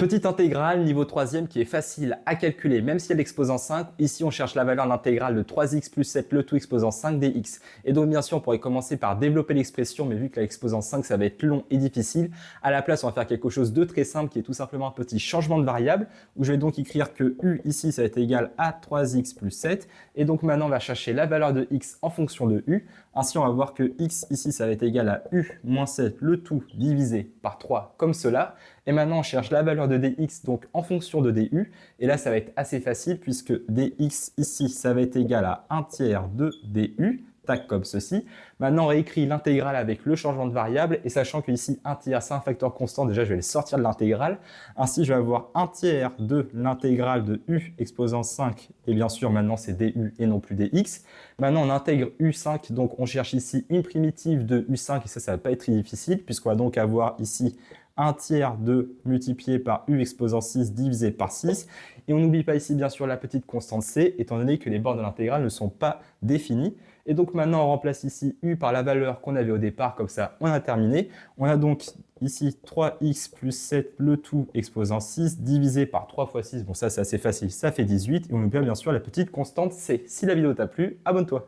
Petite intégrale niveau 3e qui est facile à calculer même si elle expose en 5. Ici on cherche la valeur de l'intégrale de 3x plus 7 le tout exposant 5 dx. Et donc bien sûr on pourrait commencer par développer l'expression, mais vu que la exposant 5 ça va être long et difficile, à la place on va faire quelque chose de très simple qui est tout simplement un petit changement de variable où je vais donc écrire que u ici ça va être égal à 3x plus 7. Et donc maintenant on va chercher la valeur de x en fonction de u. Ainsi on va voir que x ici ça va être égal à u moins 7 le tout divisé par 3 comme cela. Et maintenant, on cherche la valeur de dx donc en fonction de du. Et là, ça va être assez facile puisque dx ici, ça va être égal à 1 tiers de du. Tac, comme ceci. Maintenant, on réécrit l'intégrale avec le changement de variable. Et sachant que ici, 1 tiers, c'est un facteur constant, déjà, je vais le sortir de l'intégrale. Ainsi, je vais avoir 1 tiers de l'intégrale de u exposant 5. Et bien sûr, maintenant, c'est du et non plus dx. Maintenant, on intègre u5. Donc, on cherche ici une primitive de u5. Et ça ne va pas être très difficile puisqu'on va donc avoir ici 1 tiers de multiplié par u exposant 6 divisé par 6. Et on n'oublie pas ici bien sûr la petite constante c, étant donné que les bornes de l'intégrale ne sont pas définies. Et donc maintenant on remplace ici u par la valeur qu'on avait au départ, comme ça on a terminé. On a donc ici 3x plus 7 le tout exposant 6 divisé par 3 fois 6. Bon ça c'est assez facile, ça fait 18. Et on oublie bien sûr la petite constante c. Si la vidéo t'a plu, abonne-toi.